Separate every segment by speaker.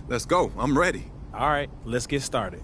Speaker 1: Let's go. I'm ready.
Speaker 2: All right, let's get started.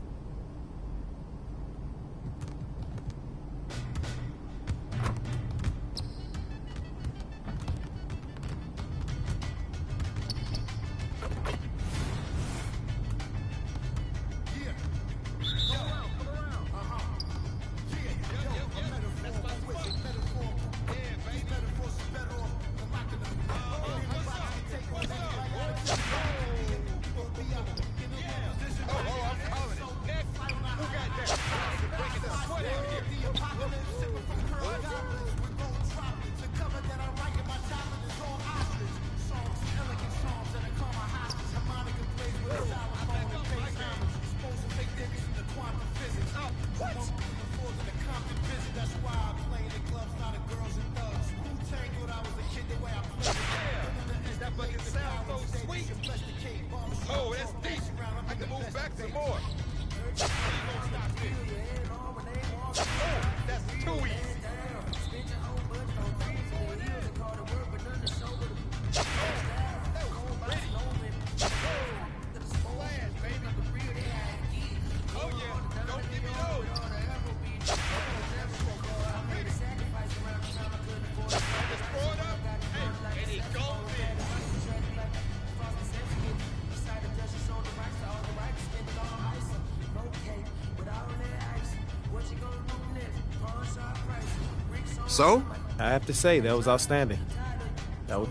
Speaker 3: Oh, that's deep. I can move back some more. Oh, that's too easy. Oh, yeah. Don't give me those. Just throw it up. Hey, and it goes in.
Speaker 1: So?
Speaker 2: I have to say, that was outstanding. That was...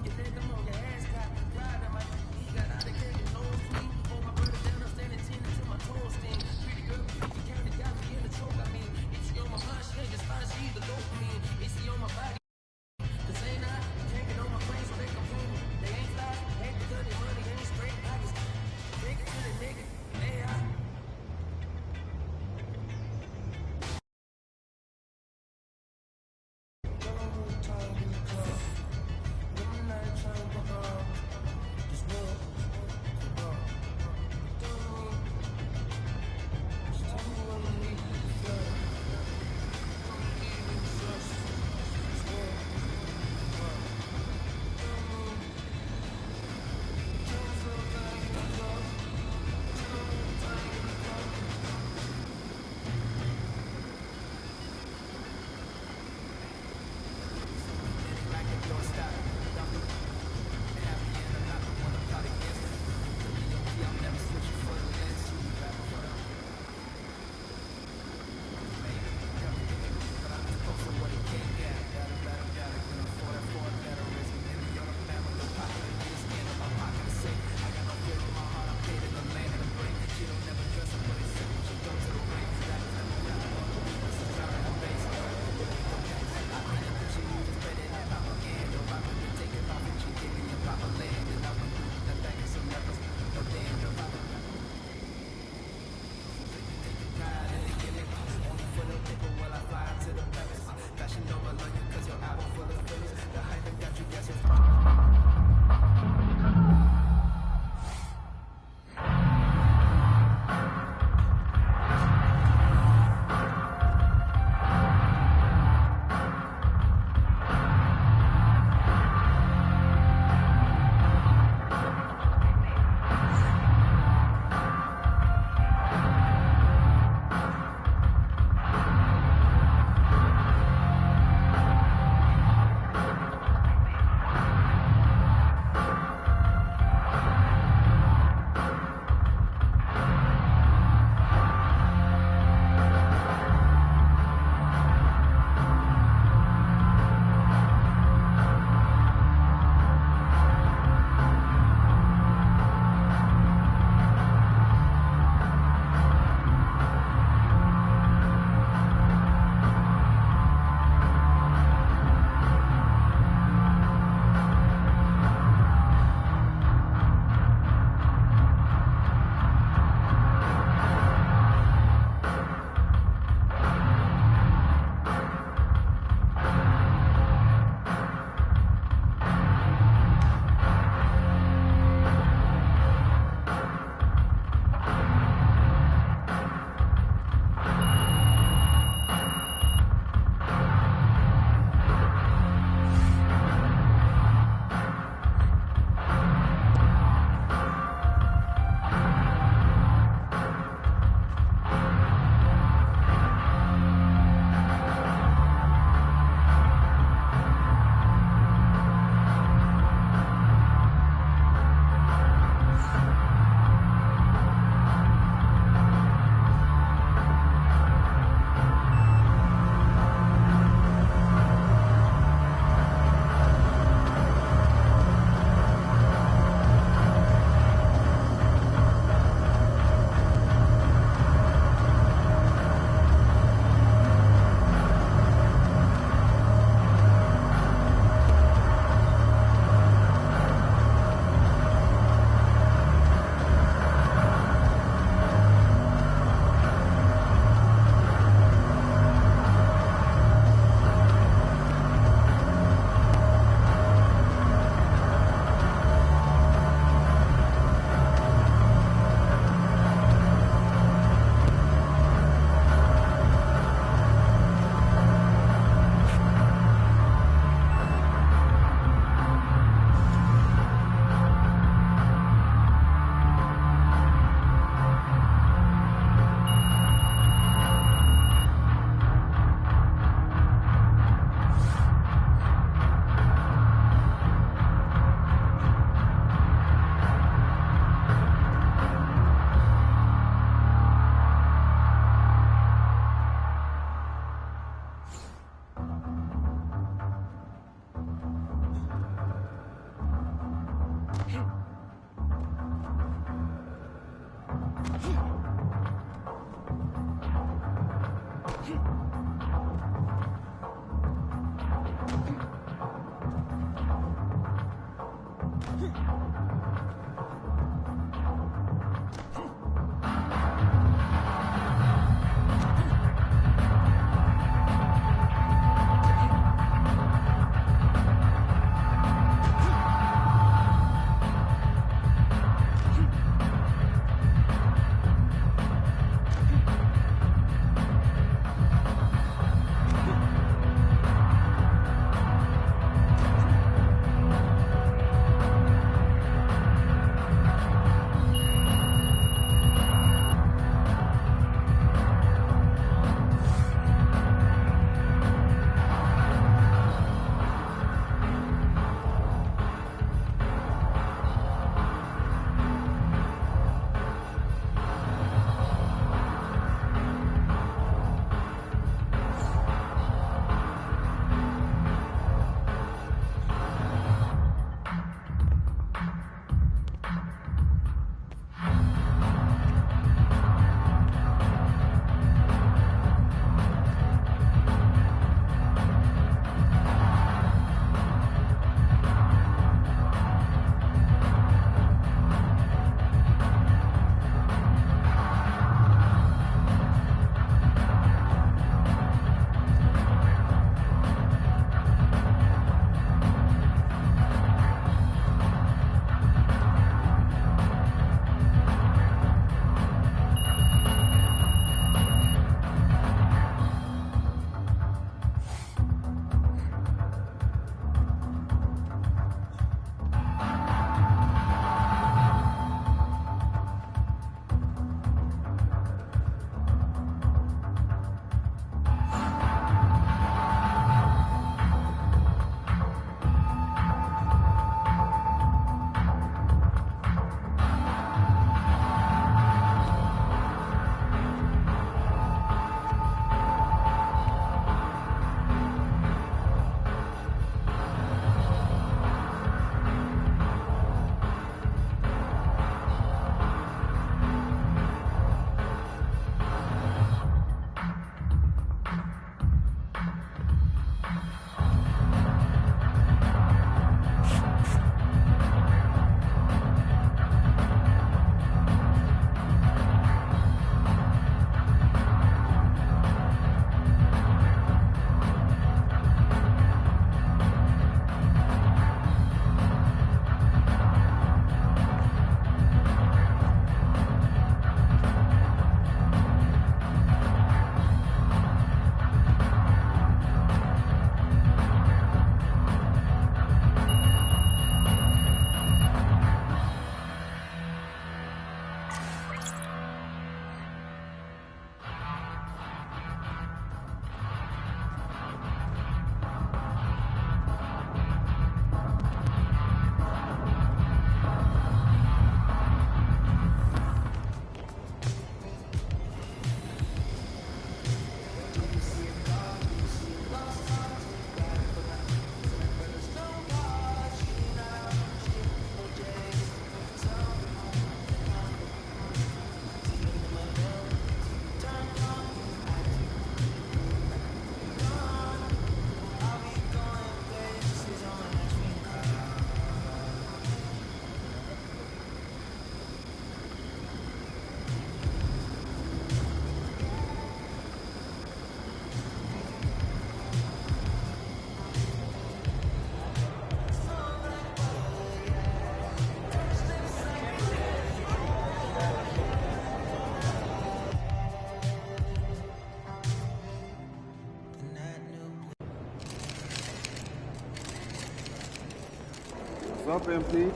Speaker 4: What's up, MP?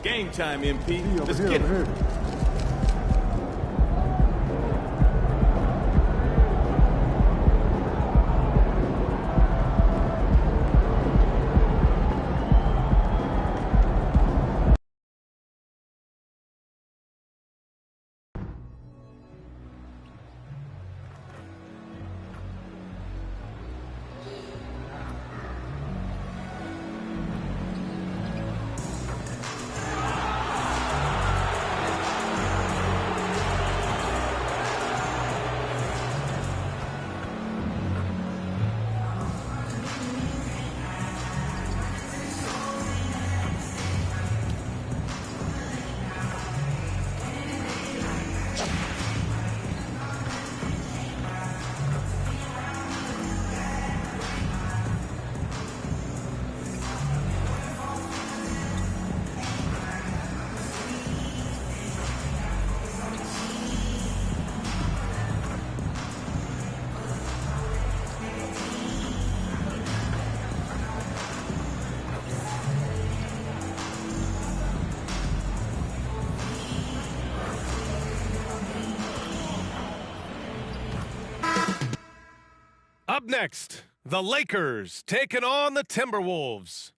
Speaker 2: Game time, MP. Let's get it.
Speaker 5: Up next, the Lakers taking on the Timberwolves.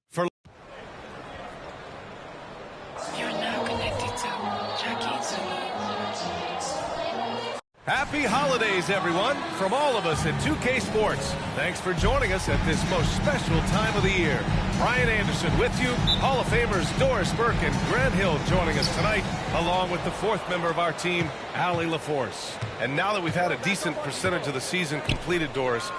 Speaker 6: You're now connected to Jackie.
Speaker 5: Happy holidays, everyone, from all of us at 2K Sports. Thanks for joining us at this most special time of the year. Brian Anderson with you, Hall of Famers Doris Burke and Grant Hill joining us tonight, along with the fourth member of our team, Allie LaForce. And now that we've had a decent percentage of the season completed, Doris,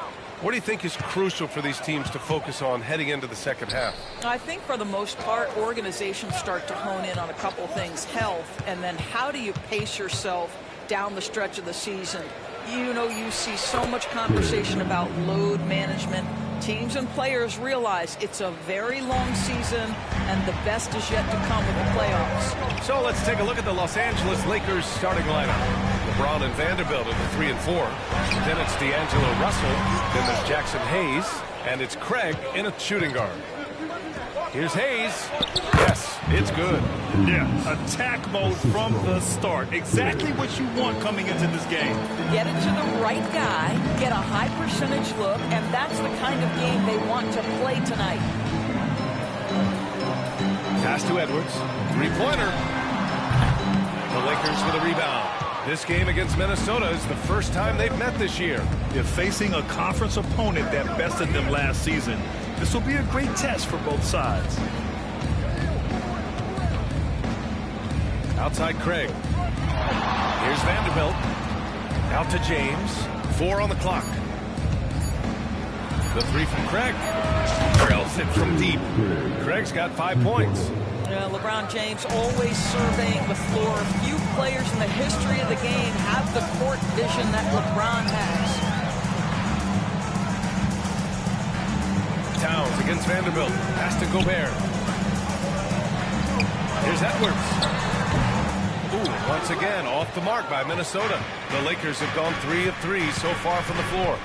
Speaker 5: what do you think is crucial for these teams to focus on heading into the second half?
Speaker 7: I think for the most part, organizations start to hone in on a couple things: health, and then how do you pace yourself down the stretch of the season. You know, you see so much conversation about load management. Teams and players realize it's a very long season, and the best is yet to come with the playoffs.
Speaker 5: So let's take a look at the Los Angeles Lakers starting lineup. LeBron and Vanderbilt at the 3 and 4. Then it's D'Angelo Russell. Then there's Jackson Hayes. And it's Craig in a shooting guard. Here's Hayes. Yes, it's good.
Speaker 8: Yeah, attack mode from the start. Exactly what you want coming into this game.
Speaker 7: Get it to the right guy, get a high percentage look, and that's the kind of game they want to play tonight.
Speaker 5: Pass to Edwards. Three-pointer. The Lakers with a rebound. This game against Minnesota is the first time they've met this year.
Speaker 8: They're facing a conference opponent that bested them last season. This will be a great test for both sides.
Speaker 5: Outside Craig. Here's Vanderbilt. Out to James. 4 on the clock. The three from Craig. Drills it from deep. Craig's got 5 points.
Speaker 7: LeBron James always surveying the floor. Few players in the history of the game have the court vision that LeBron has.
Speaker 5: Towns against Vanderbilt. Pass to Gobert. Here's Edwards. Ooh, once again, off the mark by Minnesota. The Lakers have gone 3 of 3 so far from the floor.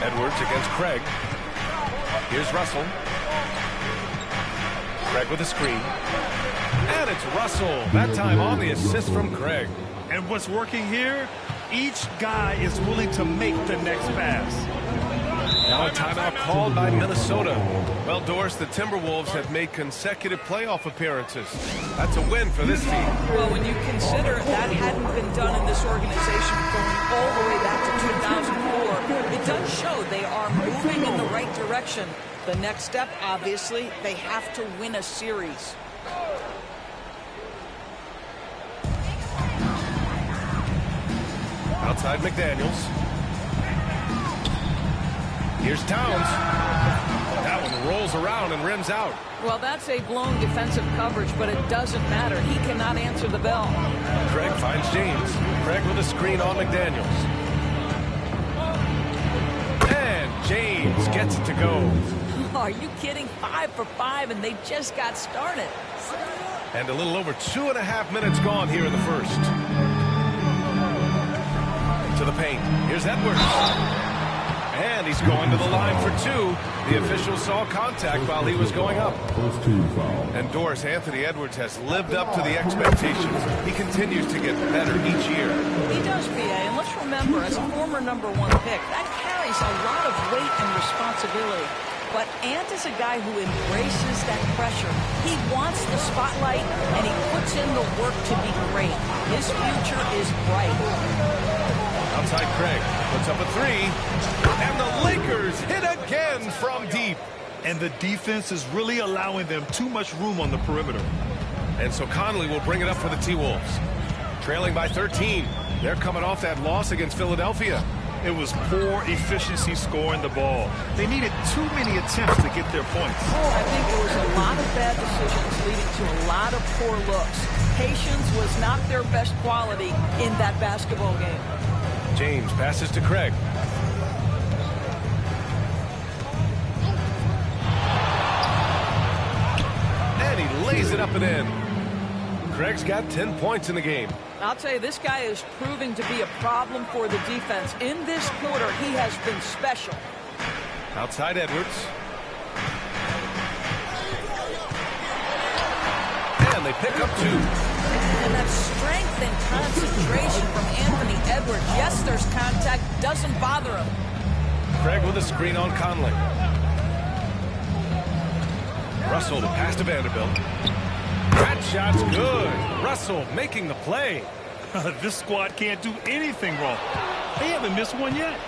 Speaker 5: Edwards against Craig. Here's Russell. Craig with a screen. And it's Russell. That time on the assist from Craig.
Speaker 8: And what's working here? Each guy is willing to make the next pass.
Speaker 5: Now a timeout called by Minnesota. Well, Doris, the Timberwolves have made consecutive playoff appearances. That's a win for this team.
Speaker 7: Well, when you consider that hadn't been done in this organization going all the way back to 2004, it does show they are moving in the right direction. The next step, obviously, they have to win a series.
Speaker 5: Outside McDaniels. Here's Towns. That one rolls around and rims out.
Speaker 7: Well, that's a blown defensive coverage, but it doesn't matter. He cannot answer the bell.
Speaker 5: Craig finds James. Craig with a screen on McDaniels. And James gets it to go.
Speaker 7: Are you kidding? 5 for 5, and they just got started.
Speaker 5: And a little over 2.5 minutes gone here in the first. To the paint. Here's Edwards. And he's going to the line for two. The official saw contact while he was going up. And Doris, Anthony Edwards has lived up to the expectations. He continues to get better each year.
Speaker 7: He does, PA. And let's remember, as a former #1 pick, that carries a lot of weight and responsibility. But Ant is a guy who embraces that pressure. He wants the spotlight, and he puts in the work to be great. His future is bright.
Speaker 5: Outside Craig puts up a three, and the Lakers hit again from deep.
Speaker 8: And the defense is really allowing them too much room on the perimeter.
Speaker 5: And so Conley will bring it up for the T-Wolves. Trailing by 13. They're coming off that loss against Philadelphia.
Speaker 8: It was poor efficiency scoring the ball. They needed too many attempts to get their points.
Speaker 7: I think it was a lot of bad decisions leading to a lot of poor looks. Patience was not their best quality in that basketball game.
Speaker 5: James passes to Craig. And he lays it up and in. Craig's got 10 points in the game.
Speaker 7: I'll tell you, this guy is proving to be a problem for the defense. In this quarter, he has been special.
Speaker 5: Outside Edwards. And they pick up two.
Speaker 7: And that strength and concentration from Anthony Edwards. Yes, there's contact. Doesn't bother him.
Speaker 5: Craig with a screen on Conley. Russell to pass to Vanderbilt. That shot's good. Russell making the play.
Speaker 8: This squad can't do anything wrong. They haven't missed one yet.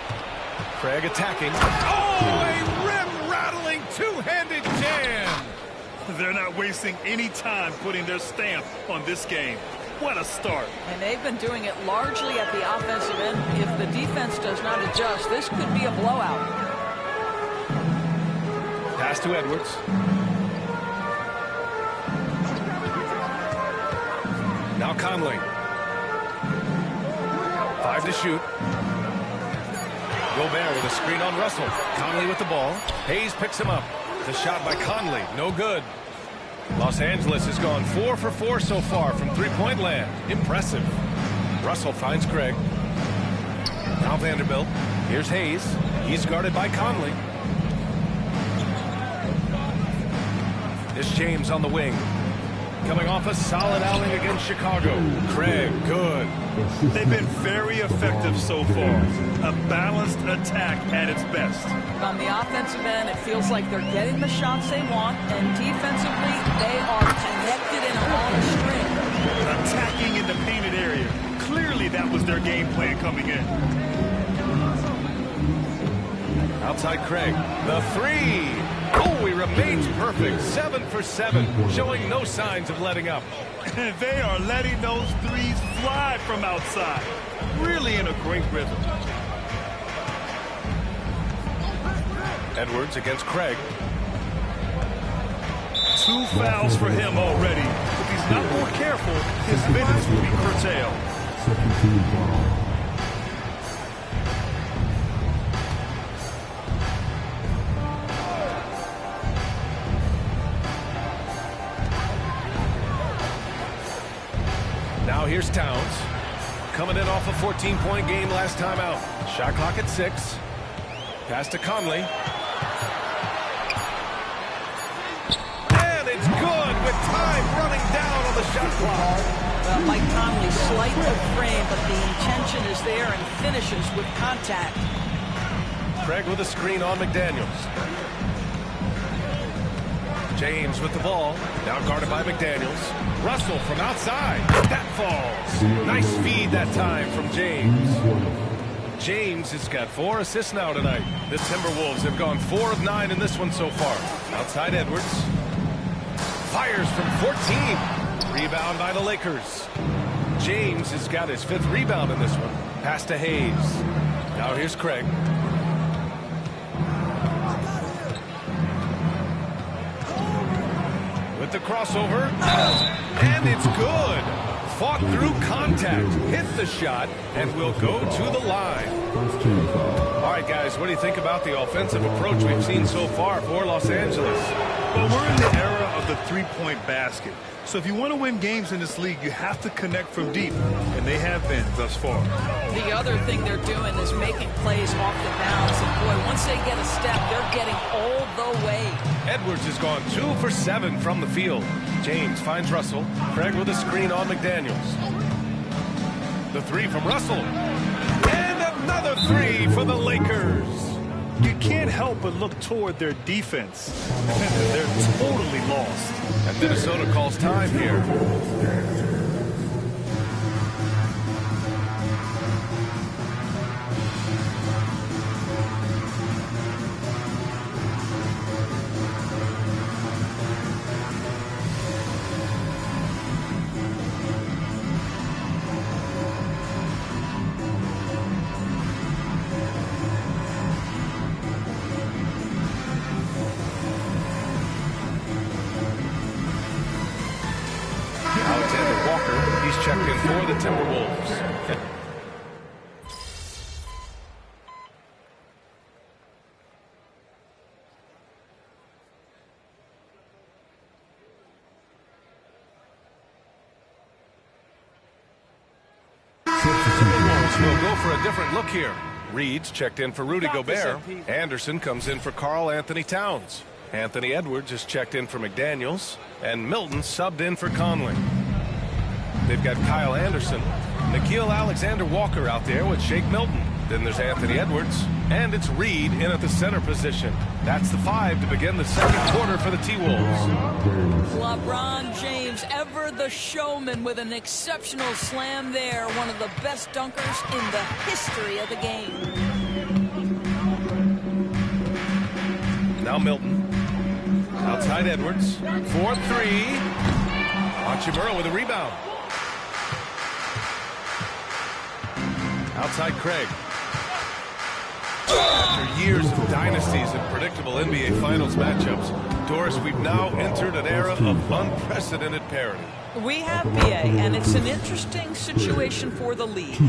Speaker 5: Craig attacking. Oh, a rim-rattling two-handed jam.
Speaker 8: They're not wasting any time putting their stamp on this game. What a start.
Speaker 7: And they've been doing it largely at the offensive end. If the defense does not adjust, this could be a blowout.
Speaker 5: Pass to Edwards. Now Conley. 5 to shoot. Gobert with a screen on Russell. Conley with the ball. Hayes picks him up. The shot by Conley. No good. Los Angeles has gone 4 for 4 so far from three-point land. Impressive. Russell finds Craig. Now Vanderbilt. Here's Hayes. He's guarded by Conley. This James on the wing. Coming off a solid outing against Chicago. Craig, good.
Speaker 8: They've been very effective so far. A balanced attack at its best.
Speaker 7: On the offensive end, it feels like they're getting the shots they want, and defensively, they are connected and on a string.
Speaker 8: Attacking in the painted area. Clearly, that was their game plan coming in.
Speaker 5: Outside Craig. The three. Oh, he remains perfect. 7 for 7, showing no signs of letting up.
Speaker 8: They are letting those threes fly from outside. Really in a great rhythm.
Speaker 5: Edwards against Craig.
Speaker 8: 2 fouls for him already. If he's not more careful, his minutes will be curtailed.
Speaker 5: Now here's Towns. Coming in off a 14-point game last time out. Shot clock at 6. Pass to Conley. And it's good with time running down on the shot clock.
Speaker 7: Well, Mike Conley, slight of frame, but the intention is there and finishes with contact.
Speaker 5: Craig with a screen on McDaniels. James with the ball. Now guarded by McDaniels. Russell from outside. That falls. Nice feed that time from James. James has got 4 assists now tonight. The Timberwolves have gone 4 of 9 in this one so far. Outside Edwards. Fires from 14. Rebound by the Lakers. James has got his 5th rebound in this one. Pass to Hayes. Now here's Craig. With the crossover. And it's good. Fought through contact, hit the shot, and will go to the line. All right, guys, what do you think about the offensive approach we've seen so far for Los Angeles?
Speaker 8: Well, we're in the era of the three-point basket. So if you want to win games in this league, you have to connect from deep, and they have been thus far.
Speaker 7: The other thing they're doing is making plays off the bounce, and boy, once they get a step, they're getting all the way.
Speaker 5: Edwards has gone 2 for 7 from the field. James finds Russell. Craig with a screen on McDaniels. The three from Russell. And another three for the Lakers.
Speaker 8: You can't help but look toward their defense. They're totally lost.
Speaker 5: And Minnesota calls time here. Checked in for the Timberwolves. We'll go for a different look here. Reed's checked in for Rudy Gobert. Anderson comes in for Karl Anthony Towns. Anthony Edwards is checked in for McDaniels. And Milton subbed in for Conley. They've got Kyle Anderson, Nickeil Alexander-Walker out there with Shake Milton. Then there's Anthony Edwards, and it's Reed in at the center position. That's the 5 to begin the second quarter for the T-Wolves.
Speaker 7: LeBron James, ever the showman, with an exceptional slam there. One of the best dunkers in the history of the game.
Speaker 5: Now Milton. Outside Edwards. 4-3. Hachimura with a rebound. Outside Craig. After years of dynasties and predictable NBA Finals matchups, Doris, we've now entered an era of unprecedented parity.
Speaker 7: We have, PA, and it's an interesting situation for the league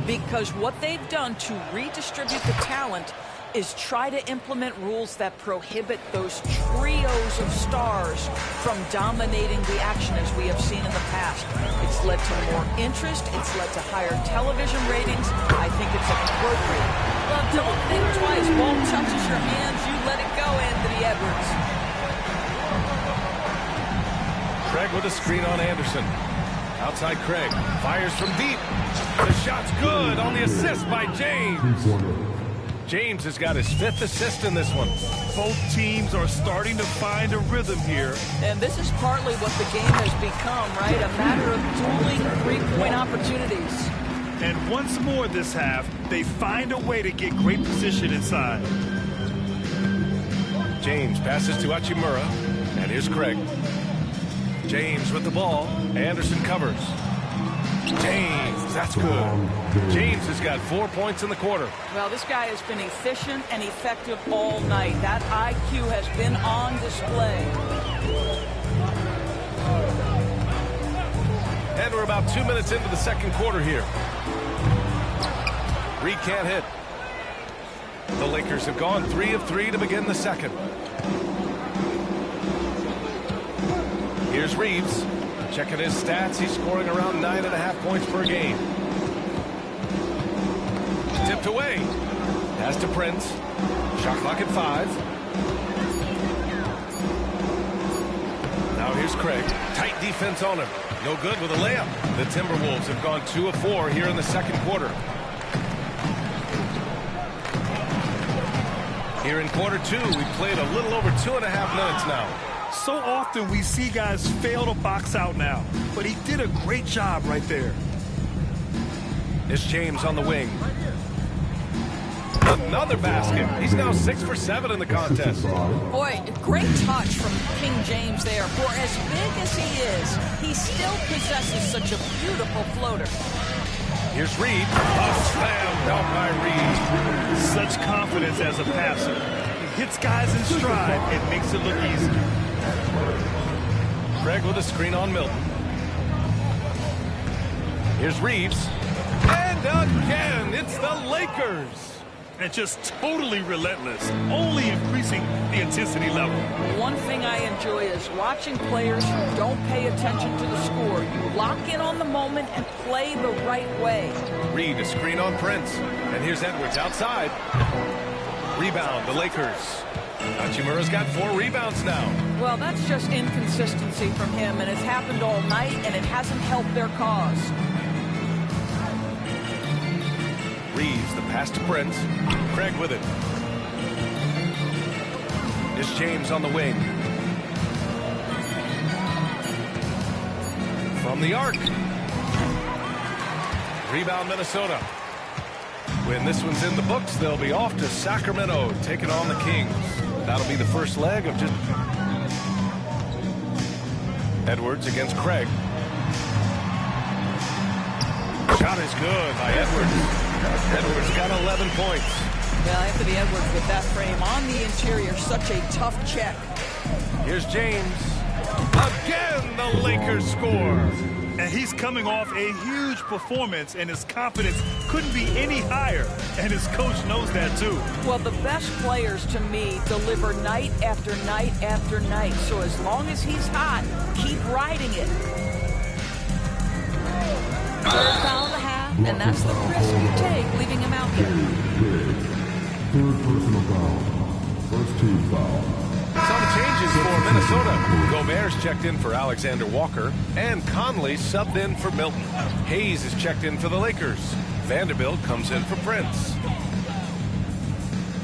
Speaker 7: because what they've done to redistribute the talent is try to implement rules that prohibit those trios of stars from dominating the action as we have seen in the past. It's led to more interest. It's led to higher television ratings. I think it's appropriate. Well, don't think twice. Ball touches your hands. You let it go, Anthony Edwards.
Speaker 5: Craig with a screen on Anderson. Outside Craig. Fires from deep. The shot's good on the assist by James. James has got his 5th assist in this one.
Speaker 8: Both teams are starting to find a rhythm here.
Speaker 7: And this is partly what the game has become, right? A matter of dueling three-point opportunities.
Speaker 8: And once more this half, they find a way to get great position inside.
Speaker 5: James passes to Hachimura. And here's Craig. James with the ball. Anderson covers. James, that's good. James has got 4 points in the quarter.
Speaker 7: Well, this guy has been efficient and effective all night. That IQ has been on display.
Speaker 5: And we're about 2 minutes into the second quarter here. Reed can't hit. The Lakers have gone 3 of 3 to begin the second. Here's Reeves. Checking his stats, he's scoring around 9.5 points per game. Tipped away. Pass to Prince. Shot clock at 5. Now here's Craig. Tight defense on him. No good with a layup. The Timberwolves have gone 2 of 4 here in the second quarter. Here in quarter 2, we've played a little over 2.5 minutes now.
Speaker 8: So often we see guys fail to box out now, but he did a great job right there.
Speaker 5: It's James on the wing. Another basket. He's now 6 for 7 in the contest.
Speaker 7: Boy, great touch from King James there. For as big as he is, he still possesses such a beautiful floater.
Speaker 5: Here's Reed. A slam down by Reed.
Speaker 8: Such confidence as a passer. He hits guys in stride and makes it look easy.
Speaker 5: Craig with a screen on Milton. Here's Reeves. And again, it's the Lakers.
Speaker 8: And just totally relentless, only increasing the intensity level.
Speaker 7: One thing I enjoy is watching players who don't pay attention to the score. You lock in on the moment and play the right way.
Speaker 5: Reed, a screen on Prince. And here's Edwards outside. Rebound, the Lakers. Hachimura's got 4 rebounds now.
Speaker 7: Well, that's just inconsistency from him, and it's happened all night, and it hasn't helped their cause.
Speaker 5: Reeves, the pass to Prince. Craig with it. Is James on the wing. From the arc. Rebound, Minnesota. When this one's in the books, they'll be off to Sacramento, taking on the Kings. That'll be the first leg of just... Edwards against Craig. Shot is good by Edwards. Edwards got 11 points.
Speaker 7: Well, Anthony Edwards with that frame on the interior, such a tough check.
Speaker 5: Here's James. Again, the Lakers score.
Speaker 8: And he's coming off a huge performance, and his confidence couldn't be any higher. And his coach knows that, too.
Speaker 7: Well, the best players, to me, deliver night after night after night. So as long as he's hot, keep riding it. Third foul of the half, and that's the risk you take, leaving him out here.
Speaker 4: Third personal foul. First team foul.
Speaker 5: Some changes for Minnesota. Gobert's checked in for Alexander Walker, and Conley subbed in for Milton. Hayes is checked in for the Lakers. Vanderbilt comes in for Prince.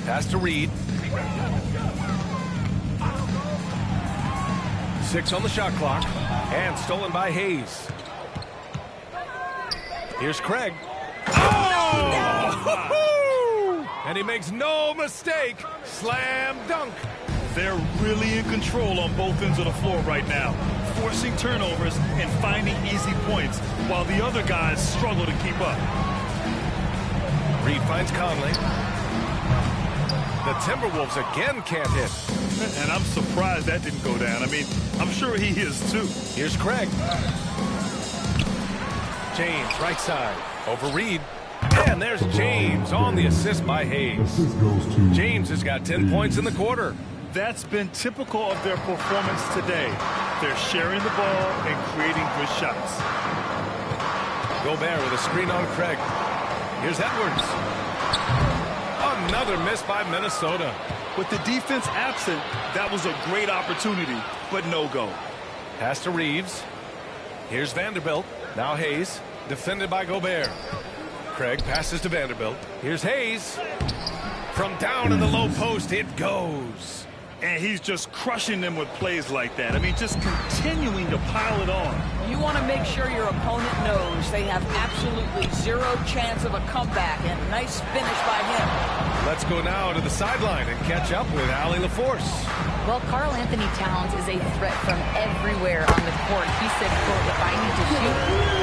Speaker 5: Pass to Reed. 6 on the shot clock, and stolen by Hayes. Here's Craig. Oh! And he makes no mistake. Slam dunk.
Speaker 8: They're really in control on both ends of the floor right now, forcing turnovers and finding easy points, while the other guys struggle to keep up.
Speaker 5: Reed finds Conley. The Timberwolves again can't hit.
Speaker 8: And I'm surprised that didn't go down. I mean, I'm sure he is too.
Speaker 5: Here's Craig. James, right side, over Reed. And there's James on the assist by Hayes. James has got 10 points in the quarter.
Speaker 8: That's been typical of their performance today. They're sharing the ball and creating good shots.
Speaker 5: Gobert with a screen on Craig. Here's Edwards. Another miss by Minnesota.
Speaker 8: With the defense absent, that was a great opportunity, but no go.
Speaker 5: Pass to Reeves. Here's Vanderbilt. Now Hayes, defended by Gobert. Craig passes to Vanderbilt. Here's Hayes. From down in the low post, it goes.
Speaker 8: And he's just crushing them with plays like that. I mean, just continuing to pile it on.
Speaker 7: You want to make sure your opponent knows they have absolutely zero chance of a comeback, and nice finish by him.
Speaker 5: Let's go now to the sideline and catch up with Allie LaForce.
Speaker 9: Well, Karl Anthony Towns is a threat from everywhere on the court. He said, quote, if I need to shoot,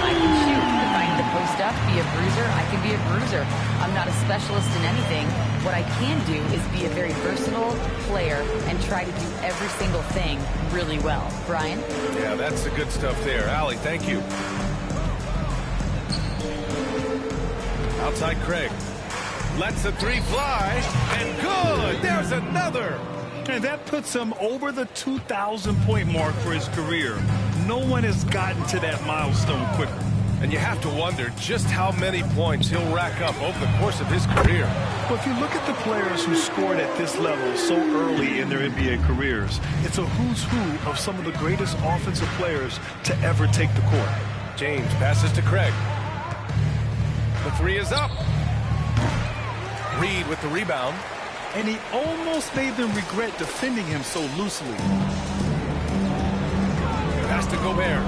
Speaker 9: I can shoot. If I need to post up, be a bruiser, I can be a bruiser. I'm not a specialist in anything. What I can do is be a very versatile player and try to do every single thing really well. Brian?
Speaker 5: Yeah, that's the good stuff there. Allie, thank you. Outside Craig. Lets the three fly, and good! There's another!
Speaker 8: And that puts him over the 2,000-point mark for his career. No one has gotten to that milestone quicker.
Speaker 5: And you have to wonder just how many points he'll rack up over the course of his career.
Speaker 8: Well, if you look at the players who scored at this level so early in their NBA careers, it's a who's who of some of the greatest offensive players to ever take the court.
Speaker 5: James passes to Craig. The three is up. Reed with the rebound.
Speaker 8: And he almost made them regret defending him so loosely.
Speaker 5: Pass to Gobert.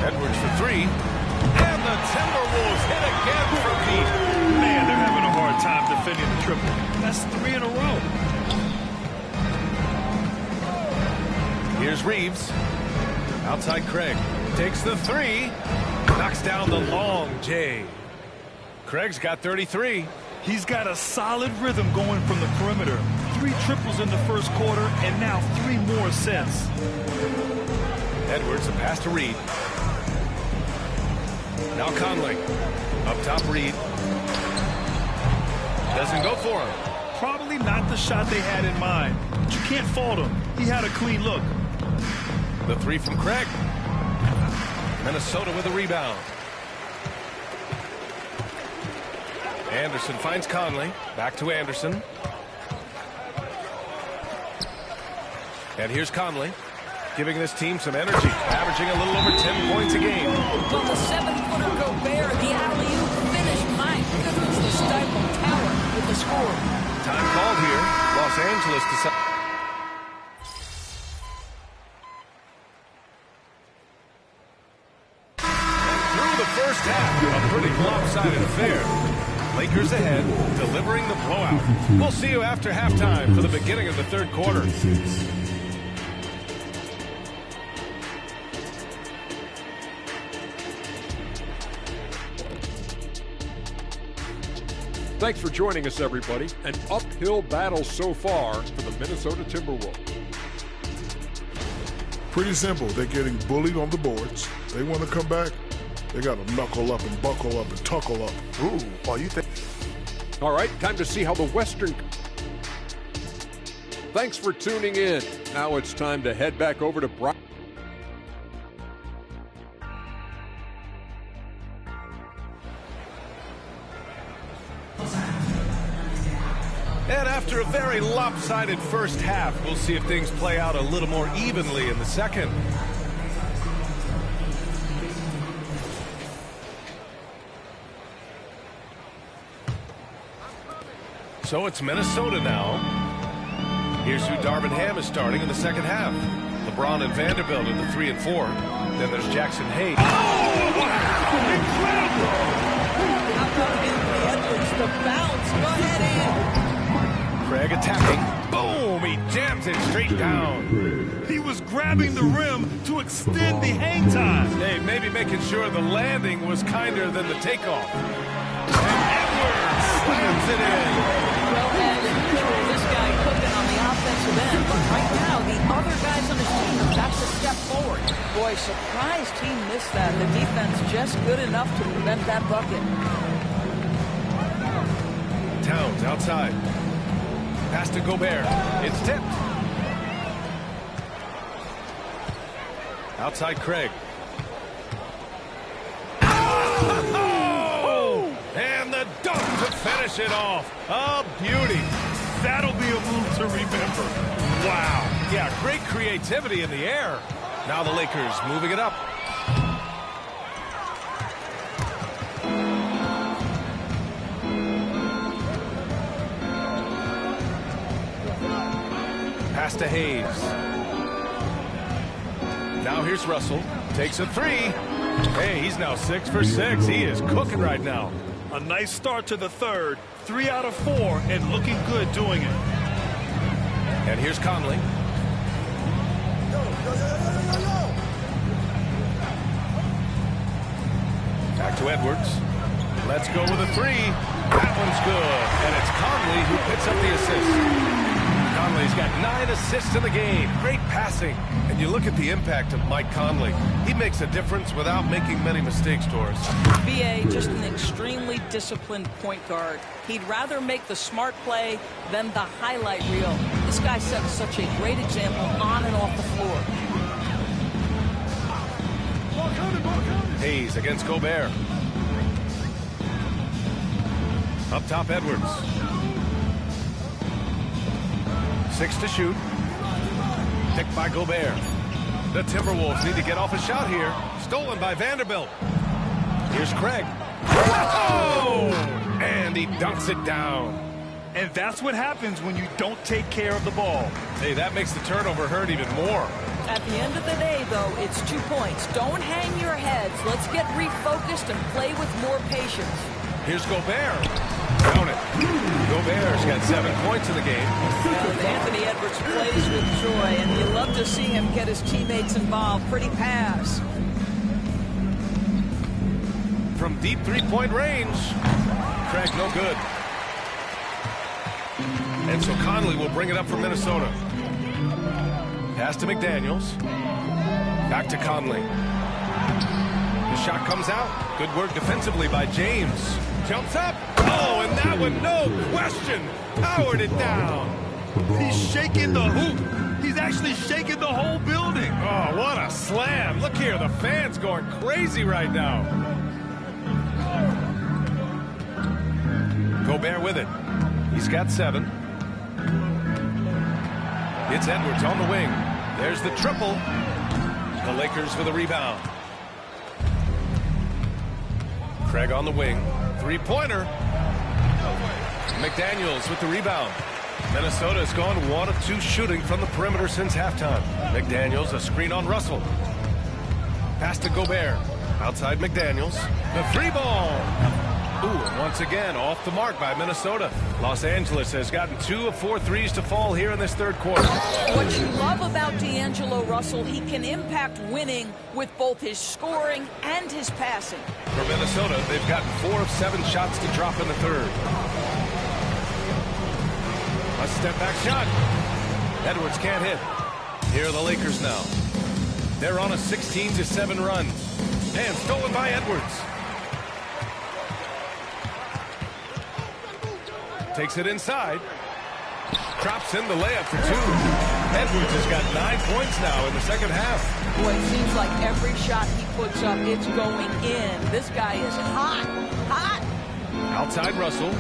Speaker 5: Edwards for three. And the Timberwolves hit again from deep.
Speaker 8: Man, they're having a hard time defending the triple. That's 3 in a row.
Speaker 5: Here's Reeves. Outside Craig. Takes the three. Knocks down the long J. Craig's got 33.
Speaker 8: He's got a solid rhythm going from the perimeter. 3 triples in the first quarter, and now 3 more since.
Speaker 5: Edwards, a pass to Reed. Now Conley. Up top, Reed. Doesn't go for him.
Speaker 8: Probably not the shot they had in mind, but you can't fault him. He had a clean look.
Speaker 5: The three from Craig. Minnesota with a rebound. Anderson finds Conley. Back to Anderson. And here's Conley, giving this team some energy, averaging a little over 10 points a game.
Speaker 7: Well, the 7-footer Gobert, the alley-oop finish, my goodness, the Stifle Tower with the score.
Speaker 5: Time called here. Los Angeles decides. Through the first half, a pretty lopsided affair. Lakers ahead, delivering the blowout. We'll see you after halftime for the beginning of the third quarter.
Speaker 10: Thanks for joining us, everybody. An uphill battle so far for the Minnesota Timberwolves.
Speaker 4: Pretty simple. They're getting bullied on the boards. They want to come back. They got to knuckle up and buckle up and tuckle up.
Speaker 1: Ooh, oh, you think?
Speaker 10: All right, time to see how the Western... Thanks for tuning in. Now it's time to head back over to Brian.
Speaker 5: And after a very lopsided first half, we'll see if things play out a little more evenly in the second. So it's Minnesota now. Here's who Darvin Ham is starting in the second half. LeBron and Vanderbilt are the 3 and 4. Then there's Jackson Hayes.
Speaker 8: Oh, wow! Incredible!
Speaker 7: How about Anthony Edwards, the bounce, go ahead in.
Speaker 5: Craig attacking. Boom! He jams it straight down.
Speaker 8: He was grabbing the rim to extend the hang time.
Speaker 5: Hey, maybe making sure the landing was kinder than the takeoff. And Edwards slams it in.
Speaker 7: Well, as usual, this guy cooking on the offensive end, but right now the other guys on his team have got to step forward. Boy, surprised he missed that. The defense just good enough to prevent that bucket.
Speaker 5: Towns outside. Pass to Gobert. It's tipped. Outside Craig. Oh! And the dunk to finish it off. A beauty.
Speaker 8: That'll be a move to remember.
Speaker 5: Wow. Yeah, great creativity in the air. Now the Lakers moving it up. Pass to Hayes. Now here's Russell. Takes a three. Hey, he's now 6 for 6. He is cooking right now.
Speaker 8: A nice start to the third. 3 out of 4 and looking good doing it.
Speaker 5: And here's Conley. Back to Edwards. Let's go with a three. That one's good. And it's Conley who picks up the assist. Conley's got 9 assists in the game. Great passing. And you look at the impact of Mike Conley. He makes a difference without making many mistakes, Doris.
Speaker 7: BA, just an extremely disciplined point guard. He'd rather make the smart play than the highlight reel. This guy sets such a great example on and off the floor.
Speaker 5: Hayes against Gobert. Up top, Edwards. 6 to shoot. Picked by Gobert. The Timberwolves need to get off a shot here. Stolen by Vanderbilt. Here's Craig. Oh! And he dunks it down.
Speaker 8: And that's what happens when you don't take care of the ball.
Speaker 5: Hey, that makes the turnover hurt even more.
Speaker 7: At the end of the day, though, it's 2 points. Don't hang your heads. Let's get refocused and play with more patience.
Speaker 5: Here's Gobert. Count it. Gobert's got 7 points in the game.
Speaker 7: And Anthony Edwards plays with joy, and you love to see him get his teammates involved. Pretty pass.
Speaker 5: From deep three-point range. Craig, no good. And so Conley will bring it up for Minnesota. Pass to McDaniels. Back to Conley. The shot comes out. Good work defensively by James. Jumps up. Oh, and that one, no question, powered it down.
Speaker 8: He's shaking the hoop. He's actually shaking the whole building.
Speaker 5: Oh, what a slam. Look here, the fans going crazy right now. Gobert with it. He's got 7. It's Edwards on the wing. There's the triple. The Lakers with a rebound. Craig on the wing. 3-pointer. McDaniels with the rebound. Minnesota has gone 1 of 2 shooting from the perimeter since halftime. McDaniels, a screen on Russell. Pass to Gobert. Outside McDaniels. The 3-ball. Ooh, once again, off the mark by Minnesota. Los Angeles has gotten 2 of 4 threes to fall here in this third quarter.
Speaker 7: What you love about D'Angelo Russell, he can impact winning with both his scoring and his passing.
Speaker 5: For Minnesota, they've gotten 4 of 7 shots to drop in the third. A step-back shot. Edwards can't hit. Here are the Lakers now. They're on a 16-7 run. And stolen by Edwards. Takes it inside. Drops in the layup for 2. Edwards has got 9 points now in the second half.
Speaker 7: Boy, it seems like every shot he puts up, it's going in. This guy is hot, hot.
Speaker 5: Outside Russell.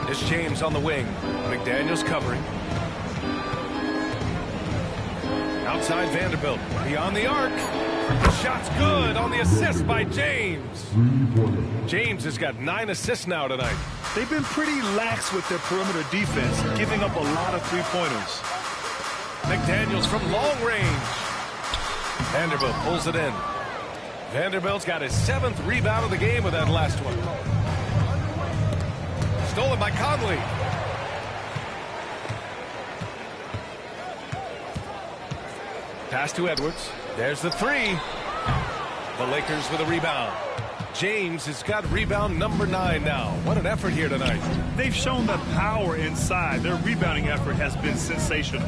Speaker 5: It's James on the wing. McDaniels covering. Outside Vanderbilt. Beyond the arc. The shot's good on the assist by James. James has got 9 assists now tonight.
Speaker 8: They've been pretty lax with their perimeter defense, giving up a lot of 3-pointers.
Speaker 5: McDaniels from long range. Vanderbilt pulls it in. Vanderbilt's got his 7th rebound of the game with that last one. Stolen by Conley. Pass to Edwards. There's the 3. The Lakers with a rebound. James has got rebound number 9 now. What an effort here tonight.
Speaker 8: They've shown the power inside. Their rebounding effort has been sensational.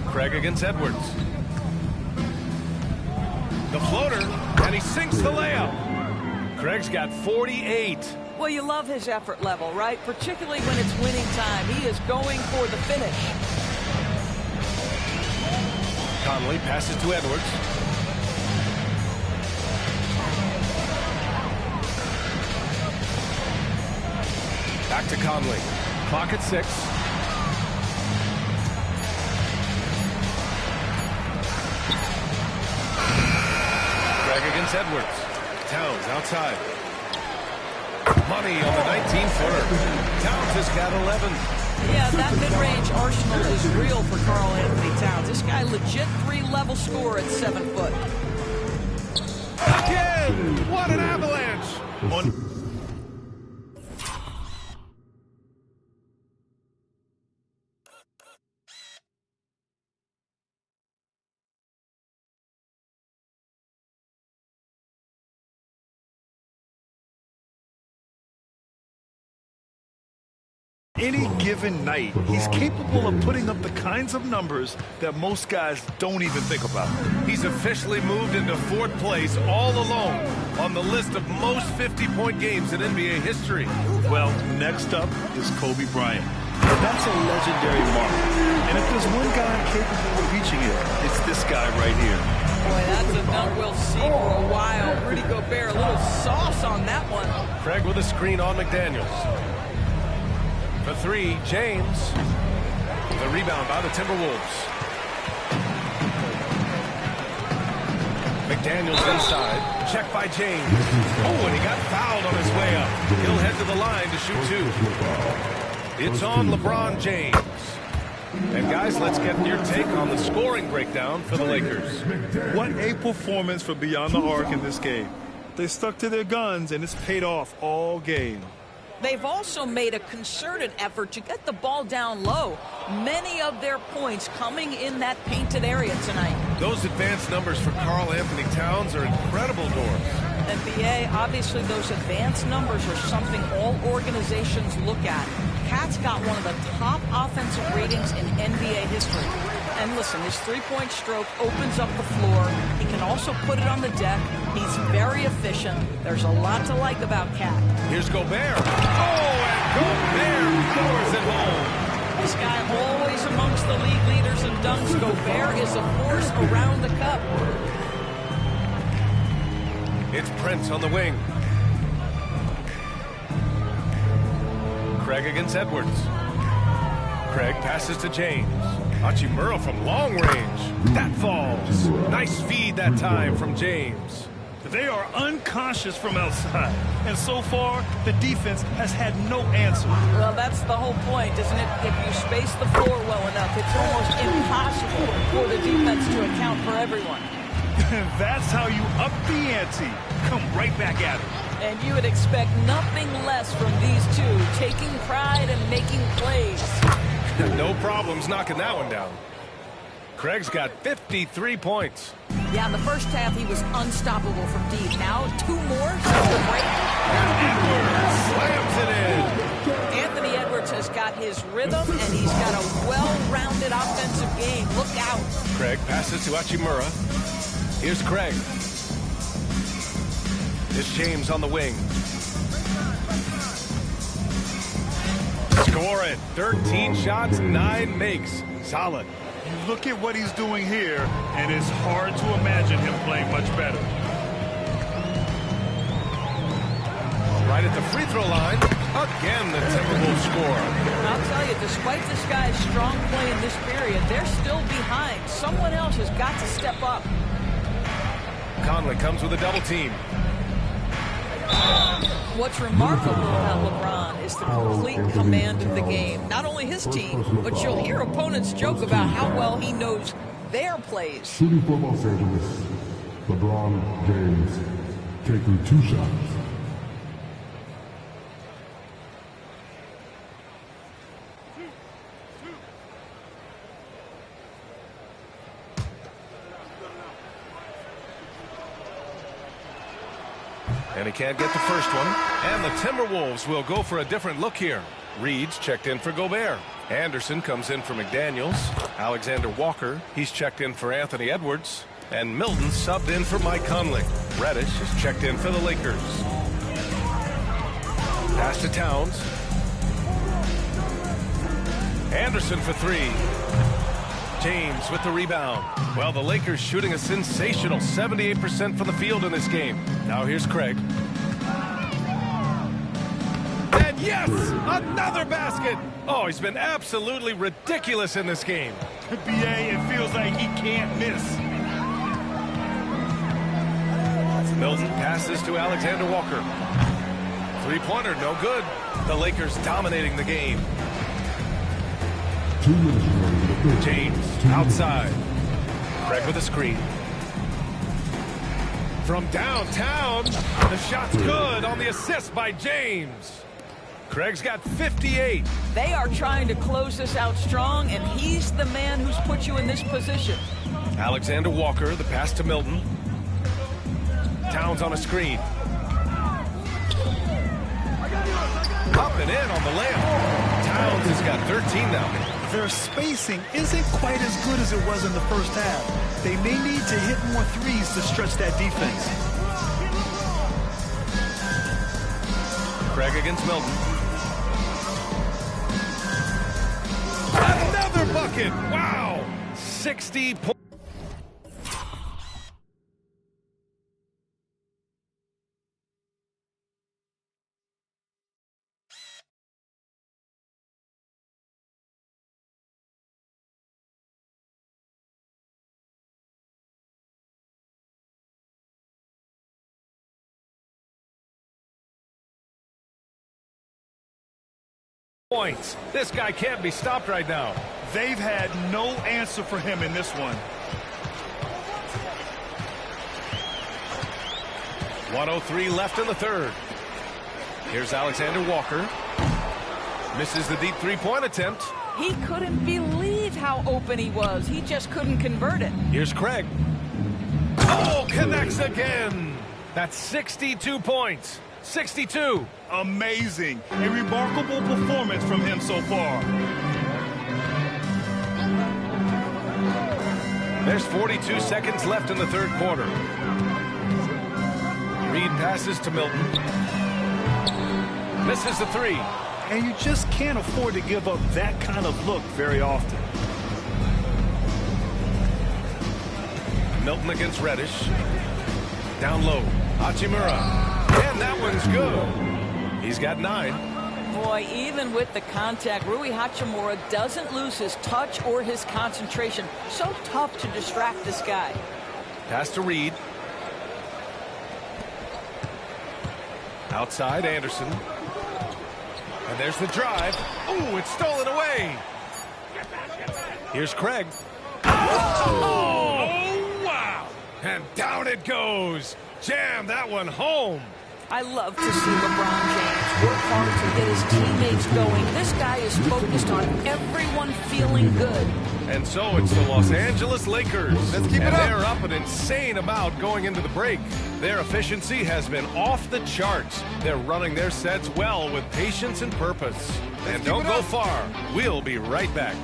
Speaker 5: Craig against Edwards. The floater, and he sinks the layup. Craig's got 48.
Speaker 7: Well, you love his effort level, right? Particularly when it's winning time. He is going for the finish.
Speaker 5: Conley passes to Edwards. Back to Conley. Clock at 6. Craig against Edwards. Towns outside. Money on the 19-footer. Towns has got 11.
Speaker 7: Yeah, that mid-range arsenal is real for Karl Anthony Towns. This guy legit 3-level scorer at 7 foot.
Speaker 5: Again! What an avalanche!
Speaker 8: Any given night, he's capable of putting up the kinds of numbers that most guys don't even think about.
Speaker 5: He's officially moved into 4th place all alone on the list of most 50-point games in NBA history.
Speaker 8: Well, next up is Kobe Bryant. That's a legendary mark. And if there's one guy capable of reaching it, it's this guy right here.
Speaker 7: Boy, that's a dunk we'll see for a while. Rudy Gobert, a little sauce on that one.
Speaker 5: Craig with a screen on McDaniels. For 3, James. The rebound by the Timberwolves. McDaniels inside. Check by James. Oh, and he got fouled on his way up. He'll head to the line to shoot 2. It's on LeBron James. And guys, let's get your take on the scoring breakdown for the Lakers.
Speaker 8: What a performance for Beyond the Arc in this game. They stuck to their guns, and it's paid off all game.
Speaker 7: They've also made a concerted effort to get the ball down low. Many of their points coming in that painted area tonight.
Speaker 5: Those advanced numbers for Karl Anthony Towns are incredible, Doris.
Speaker 7: NBA, obviously those advanced numbers are something all organizations look at. Cat's got one of the top offensive ratings in NBA history. And listen, his three-point stroke opens up the floor. He can also put it on the deck. He's very efficient. There's a lot to like about Cat.
Speaker 5: Here's Gobert. Oh, and Gobert powers it home.
Speaker 7: This guy always amongst the league leaders in dunks. Gobert is a force around the cup.
Speaker 5: It's Prince on the wing. Craig against Edwards. Craig passes to James. Hachimura from long range. That falls. Nice feed that time from James.
Speaker 8: They are unconscious from outside. And so far, the defense has had no answer.
Speaker 7: Well, that's the whole point, isn't it? If you space the floor well enough, it's almost impossible for the defense to account for everyone.
Speaker 8: That's how you up the ante. Come right back at it.
Speaker 7: And you would expect nothing less from these two, taking pride and making plays.
Speaker 5: No problems knocking that one down. Craig's got 53 points.
Speaker 7: Yeah, in the first half, he was unstoppable from deep. Now, 2 more since the break.
Speaker 5: Edwards slams it in.
Speaker 7: Anthony Edwards has got his rhythm, and he's got a well-rounded offensive game. Look out.
Speaker 5: Craig passes to Hachimura. Here's Craig. It's James on the wing. Score it. 13 shots, 9 makes. Solid.
Speaker 8: You look at what he's doing here, and it's hard to imagine him playing much better.
Speaker 5: Right at the free throw line. Again, the Timberwolves score.
Speaker 7: I'll tell you, despite this guy's strong play in this period, they're still behind. Someone else has got to step up.
Speaker 5: Conley comes with a double team.
Speaker 7: What's remarkable about LeBron is the complete command of the game. Not only his team, but you'll hear opponents joke about how well he knows their plays.
Speaker 11: Shooting for Los Angeles, LeBron James taking 2 shots.
Speaker 5: And he can't get the first one. And the Timberwolves will go for a different look here. Reed's checked in for Gobert. Anderson comes in for McDaniels. Alexander Walker, he's checked in for Anthony Edwards. And Milton subbed in for Mike Conley. Reddish is checked in for the Lakers. Pass to Towns. Anderson for 3. James with the rebound. Well, the Lakers shooting a sensational 78% from the field in this game. Now here's Craig. And yes, another basket. Oh, he's been absolutely ridiculous in this game.
Speaker 8: BA, it feels like he can't miss.
Speaker 5: Milton passes to Alexander Walker. 3-pointer, no good. The Lakers dominating the game.
Speaker 11: 2 minutes remaining.
Speaker 5: James outside. Craig with a screen. From downtown, the shot's good on the assist by James. Craig's got 58.
Speaker 7: They are trying to close this out strong, and he's the man who's put you in this position.
Speaker 5: Alexander Walker, the pass to Milton. Towns on a screen. Up and in on the layup. Towns has got 13 now.
Speaker 8: Their spacing isn't quite as good as it was in the first half. They may need to hit more threes to stretch that defense.
Speaker 5: Craig against Milton. Another bucket! Wow! 60 points. This guy can't be stopped right now.
Speaker 8: They've had no answer for him in this one.
Speaker 5: 1:03 left in the third. Here's Alexander Walker. Misses the deep 3-point attempt.
Speaker 7: He couldn't believe how open he was. He just couldn't convert it.
Speaker 5: Here's Craig. Oh, connects again. That's 62 points. 62.
Speaker 8: Amazing. A remarkable performance from him so far.
Speaker 5: There's 42 seconds left in the third quarter. Reed passes to Milton. Misses the three.
Speaker 8: And you just can't afford to give up that kind of look very often.
Speaker 5: Milton against Reddish. Down low. Hachimura. And that one's good. He's got 9.
Speaker 7: Boy, even with the contact, Rui Hachimura doesn't lose his touch or his concentration. So tough to distract this guy.
Speaker 5: Pass to Reed. Outside, Anderson. And there's the drive. Ooh, it's stolen away. Here's Craig. Oh, wow. And down it goes. Jam that one home.
Speaker 7: I love to see LeBron James work hard to get his teammates going. This guy is focused on everyone feeling good.
Speaker 5: And so it's the Los Angeles Lakers. Let's keep it up. They're up an insane amount going into the break. Their efficiency has been off the charts. They're running their sets well with patience and purpose. And don't go far. We'll be right back.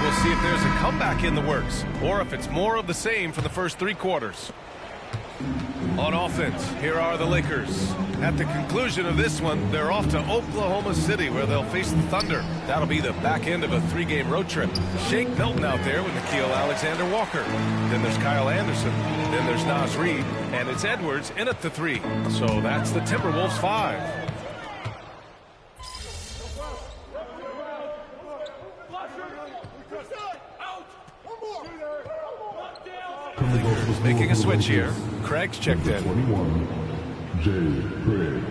Speaker 5: We'll see if there's a comeback in the works or if it's more of the same for the first 3 quarters. On offense, here are the Lakers. At the conclusion of this one, they're off to Oklahoma City where they'll face the Thunder. That'll be the back end of a 3-game road trip. Shake Milton out there with Nickeil Alexander-Walker. Then there's Kyle Anderson. Then there's Naz Reid. And it's Edwards in at the 3. So that's the Timberwolves 5. Making a switch here. Craig's checked in.
Speaker 11: 21, Craig.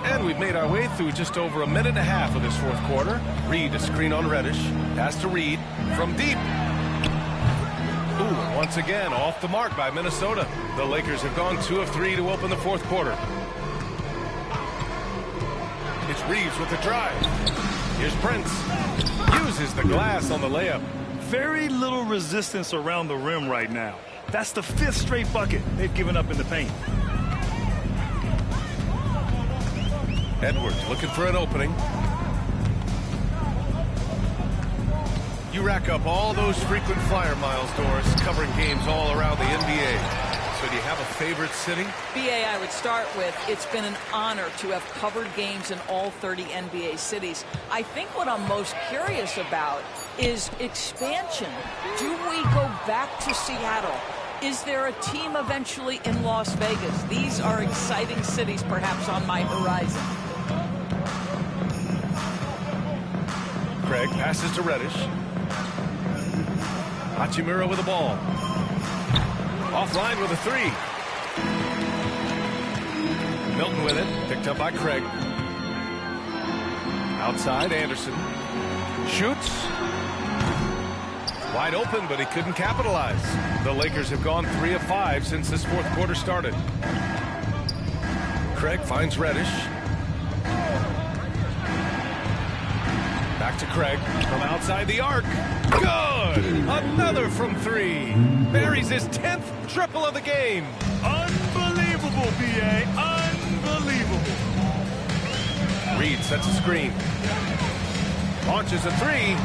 Speaker 5: And we've made our way through just over a minute and a half of this fourth quarter. Reed a screen on Reddish. Pass to Reed from deep. Ooh, once again off the mark by Minnesota. The Lakers have gone 2 of 3 to open the fourth quarter. It's Reeves with the drive. Here's Prince. Uses the glass on the layup.
Speaker 8: Very little resistance around the rim right now. That's the 5th straight bucket they've given up in the paint.
Speaker 5: Edwards looking for an opening. You rack up all those frequent flyer miles, Doris, covering games all around the NBA. So do you have a favorite city?
Speaker 7: BA, I would start with, it's been an honor to have covered games in all 30 NBA cities. I think what I'm most curious about is expansion. Do we go back to Seattle? Is there a team eventually in Las Vegas? These are exciting cities perhaps on my horizon.
Speaker 5: Craig passes to Reddish. Hachimura with the ball. Offline with a 3. Milton with it. Picked up by Craig. Outside, Anderson. Shoots. Wide open, but he couldn't capitalize. The Lakers have gone 3 of 5 since this fourth quarter started. Craig finds Reddish. Back to Craig from outside the arc. Good! Another from 3. Buries his 10th triple of the game.
Speaker 8: Unbelievable, B.A. Unbelievable.
Speaker 5: Reed sets a screen. Launches a 3.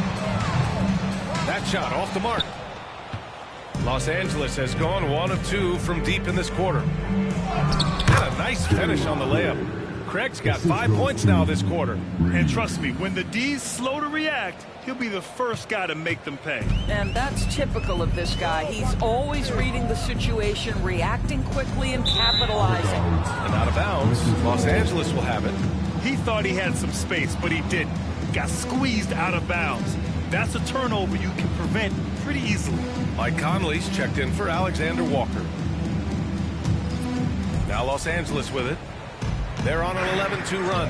Speaker 5: That shot off the mark. Los Angeles has gone 1 of 2 from deep in this quarter. And a nice finish on the layup. Craig's got 5 points now this quarter.
Speaker 8: And trust me, when the D's slow to react, he'll be the first guy to make them pay.
Speaker 7: And that's typical of this guy. He's always reading the situation, reacting quickly, and capitalizing.
Speaker 5: And out of bounds, Los Angeles will have it.
Speaker 8: He thought he had some space, but he didn't. Got squeezed out of bounds. That's a turnover you can prevent pretty easily.
Speaker 5: Mike Conley's checked in for Alexander Walker. Now Los Angeles with it. They're on an 11-2 run.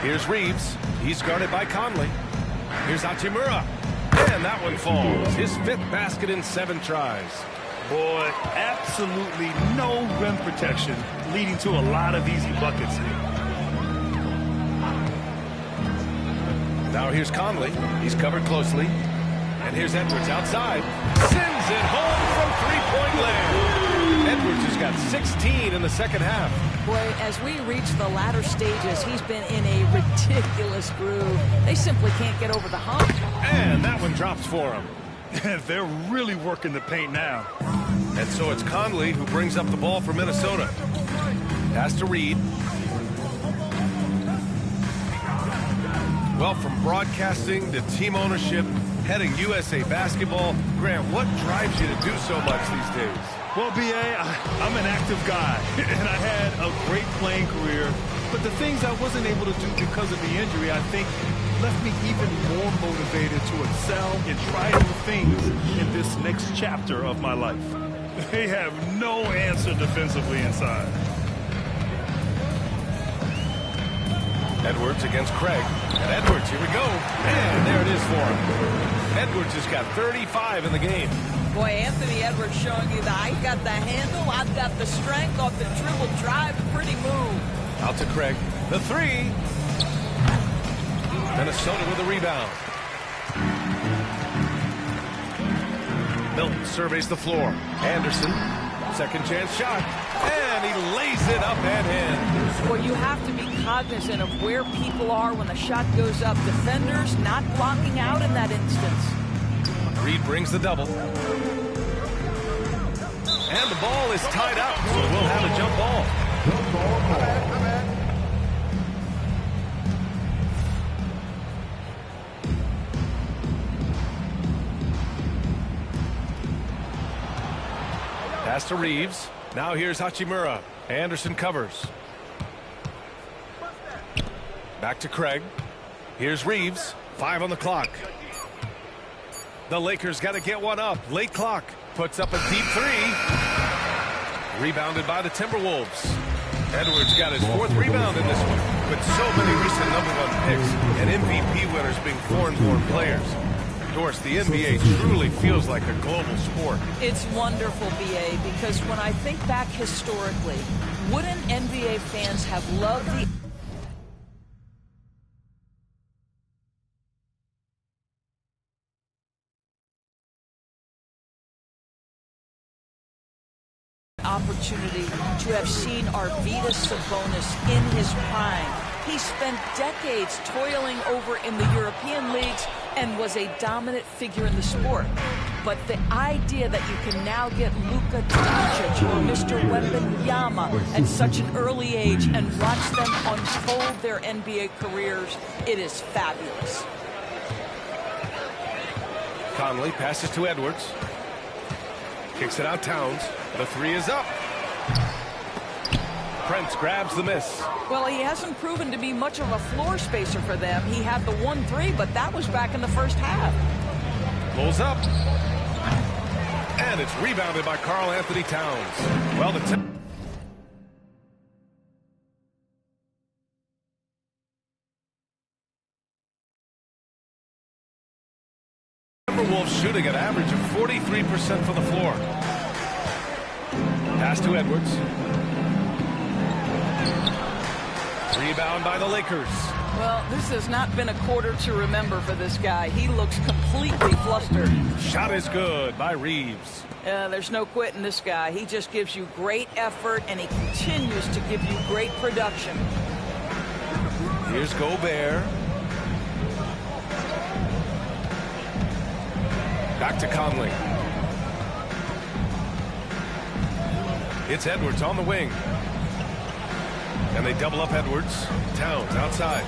Speaker 5: Here's Reeves. He's guarded by Conley. Here's Hachimura. And that one falls. His 5th basket in 7 tries.
Speaker 8: Boy, absolutely no rim protection, leading to a lot of easy buckets here.
Speaker 5: Now here's Conley. He's covered closely. And here's Edwards outside. Sends it home from three-point land. Edwards has got 16 in the second half.
Speaker 7: Boy, as we reach the latter stages, he's been in a ridiculous groove. They simply can't get over the hump.
Speaker 5: And that one drops for him.
Speaker 8: They're really working the paint now.
Speaker 5: And so it's Conley who brings up the ball for Minnesota. Pass to Reed. Well, from broadcasting to team ownership, heading USA basketball, Grant, what drives you to do so much these days?
Speaker 8: Well, B.A., I'm an active guy, and I had a great playing career. But the things I wasn't able to do because of the injury, I think, left me even more motivated to excel and try new things in this next chapter of my life. They have no answer defensively inside.
Speaker 5: Edwards against Craig. And Edwards, here we go. And there it is for him. Edwards has got 35 in the game.
Speaker 7: Boy, Anthony Edwards showing you that I've got the handle, I've got the strength off the dribble drive. Pretty move.
Speaker 5: Out to Craig. The 3. Minnesota with a rebound. Milton surveys the floor. Anderson, second chance shot. And he lays it up and in.
Speaker 7: Well, you have to be cognizant of where people are when the shot goes up. Defenders not blocking out in that instance.
Speaker 5: Reed brings the double. And the ball is tied up, so we'll have a jump ball. Pass to Reeves. Now here's Hachimura. Anderson covers. Back to Craig. Here's Reeves. 5 on the clock. The Lakers got to get one up. Late clock. Puts up a deep 3. Rebounded by the Timberwolves. Edwards got his 4th rebound in this one. With so many recent #1 picks and MVP winners being foreign-born players. Doris, the NBA truly feels like a global sport.
Speaker 7: It's wonderful, BA, because when I think back historically, wouldn't NBA fans have loved the opportunity to have seen Arvydas Sabonis in his prime? He spent decades toiling over in the European leagues and was a dominant figure in the sport. But the idea that you can now get Luka Doncic or Mr. Wembanyama at such an early age and watch them unfold their NBA careers, it is fabulous.
Speaker 5: Conley passes to Edwards. Kicks it out Towns. The 3 is up. Prince grabs the miss.
Speaker 7: Well, he hasn't proven to be much of a floor spacer for them. He had the 1-3, but that was back in the first half.
Speaker 5: Pulls up. And it's rebounded by Karl Anthony Towns. Well, the Timberwolves shooting an average of 43% from the floor. Pass to Edwards. Rebound by the Lakers.
Speaker 7: Well, this has not been a quarter to remember for this guy. He looks completely flustered.
Speaker 5: Shot is good by Reeves.
Speaker 7: There's no quitting this guy. He just gives you great effort, and he continues to give you great production.
Speaker 5: Here's Gobert. Back to Conley. It's Edwards on the wing. And they double up Edwards. Towns outside.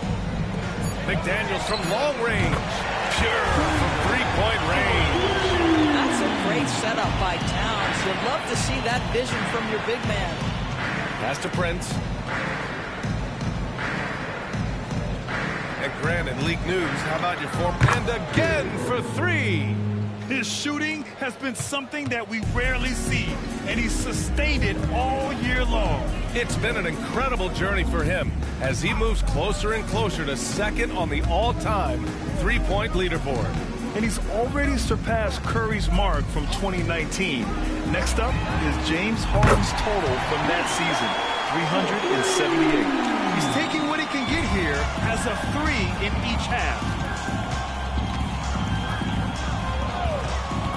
Speaker 5: McDaniels from long range. Pure from three-point range.
Speaker 7: That's a great setup by Towns. You'd love to see that vision from your big man.
Speaker 5: Pass to Prince. And Grant in league news. How about your form? And again for 3.
Speaker 8: His shooting has been something that we rarely see, and he's sustained it all year long.
Speaker 5: It's been an incredible journey for him as he moves closer and closer to second on the all-time three-point leaderboard.
Speaker 8: And he's already surpassed Curry's mark from 2019. Next up is James Harden's total from that season, 378. He's taking what he can get here as a 3 in each half.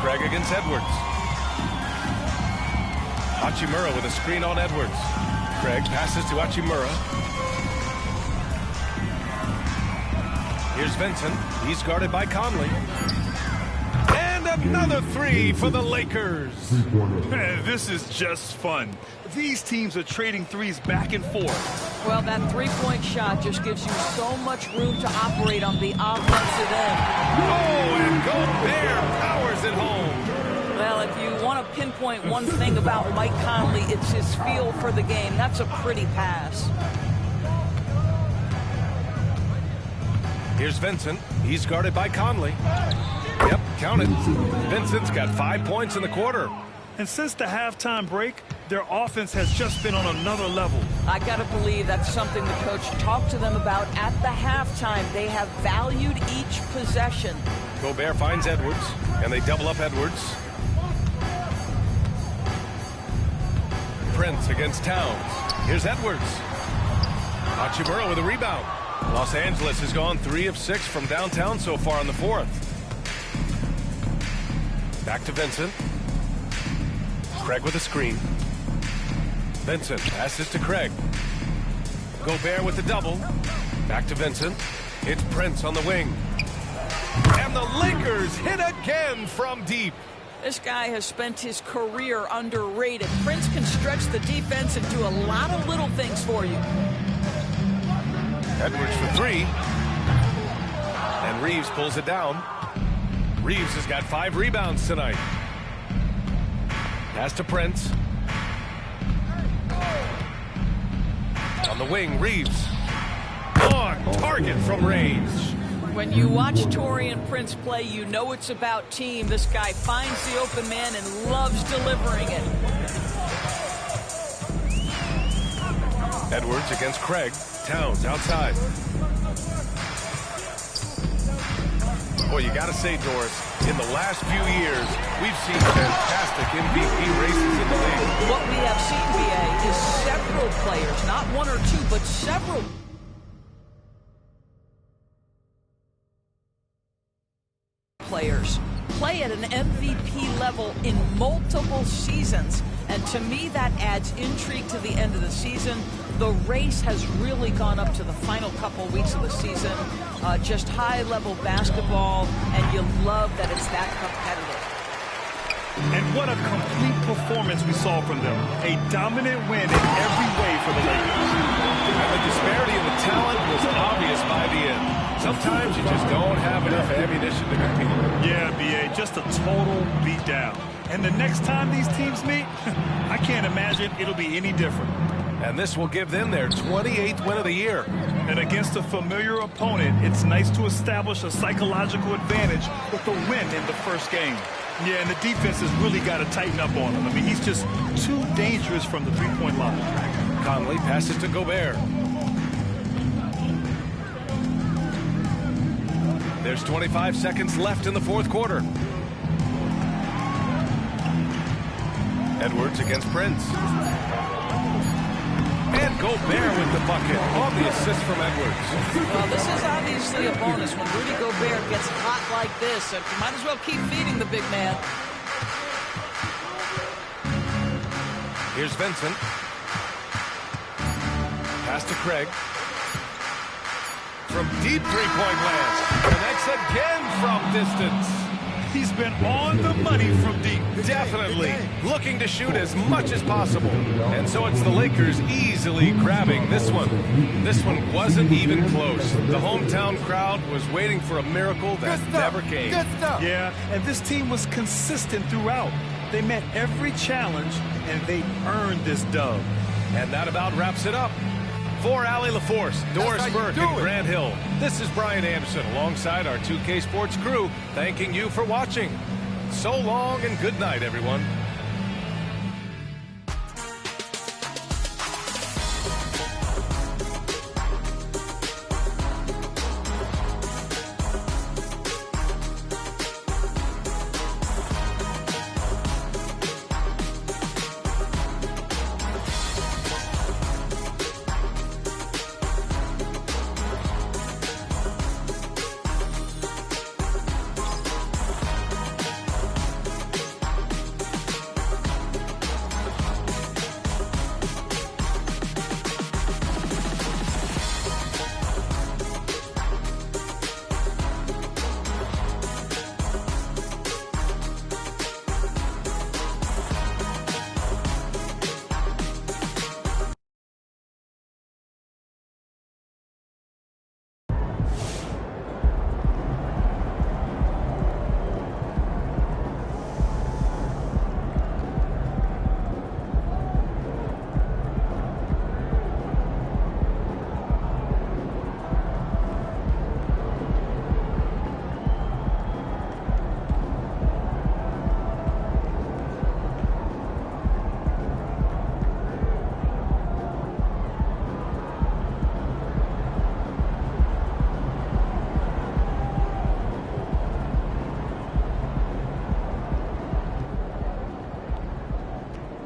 Speaker 5: Craig against Edwards. Hachimura with a screen on Edwards. Craig passes to Hachimura. Here's Vincent. He's guarded by Conley. And another 3 for the Lakers.
Speaker 8: Man, this is just fun. These teams are trading threes back and forth.
Speaker 7: Well, that three-point shot just gives you so much room to operate on the offensive end.
Speaker 5: Oh, and Gobert powers it home.
Speaker 7: Well, if you want to pinpoint one thing about Mike Conley, it's his feel for the game. That's a pretty pass.
Speaker 5: Here's Vincent. He's guarded by Conley. Yep, count it. Vincent's got 5 points in the quarter.
Speaker 8: And since the halftime break, their offense has just been on another level.
Speaker 7: I got to believe that's something the coach talked to them about at the halftime. They have valued each possession.
Speaker 5: Gobert finds Edwards, and they double up Edwards. Prince against Towns. Here's Edwards. Hachimura with a rebound. Los Angeles has gone 3 of 6 from downtown so far in the fourth. Back to Vincent. Craig with a screen. Vincent passes to Craig. Gobert with the double. Back to Vincent. It's Prince on the wing. And the Lakers hit again from deep.
Speaker 7: This guy has spent his career underrated. Prince can stretch the defense and do a lot of little things for you.
Speaker 5: Edwards for 3. And Reeves pulls it down. Reeves has got 5 rebounds tonight. Pass to Prince. On the wing, Reeves. On target from range.
Speaker 7: When you watch Taurean Prince play, you know it's about team. This guy finds the open man and loves delivering it.
Speaker 5: Edwards against Craig. Towns outside. Boy, you got to say, Doris, in the last few years, we've seen fantastic MVP races in the league.
Speaker 7: What we have seen, BA, is several players, not one or two, but several players play at an MVP level in multiple seasons. And to me, that adds intrigue to the end of the season. The race has really gone up to the final couple weeks of the season. Just high-level basketball, and you love that it's that competitive.
Speaker 8: And what a complete performance we saw from them. A dominant win in every way for the Lakers.
Speaker 5: And the disparity in the talent was obvious by the end. Sometimes you just don't have enough ammunition to compete.
Speaker 8: Yeah, B.A., just a total beatdown. And the next time these teams meet, I can't imagine it'll be any different.
Speaker 5: And this will give them their 28th win of the year.
Speaker 8: And against a familiar opponent, it's nice to establish a psychological advantage with the win in the first game. Yeah, and the defense has really got to tighten up on him. I mean, he's just too dangerous from the three-point line.
Speaker 5: Conley passes to Gobert. There's 25 seconds left in the fourth quarter. Edwards against Prince. And Gobert with the bucket on the assist from Edwards.
Speaker 7: Well, this is obviously a bonus when Rudy Gobert gets hot like this. And you might as well keep feeding the big man.
Speaker 5: Here's Vincent. Pass to Craig. From deep three-point land. Connects again from distance.
Speaker 8: He's been on the money from deep.
Speaker 5: Definitely looking to shoot as much as possible. And so it's the Lakers easily grabbing this one. This one wasn't even close. The hometown crowd was waiting for a miracle that never came.
Speaker 8: Yeah, and this team was consistent throughout. They met every challenge, and they earned this dub.
Speaker 5: And that about wraps it up. For Allie LaForce, Doris Burke, and Grant Hill, this is Brian Anderson alongside our 2K Sports crew, thanking you for watching. So long and good night, everyone.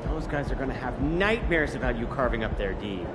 Speaker 12: Those guys are gonna have nightmares about you carving up their D.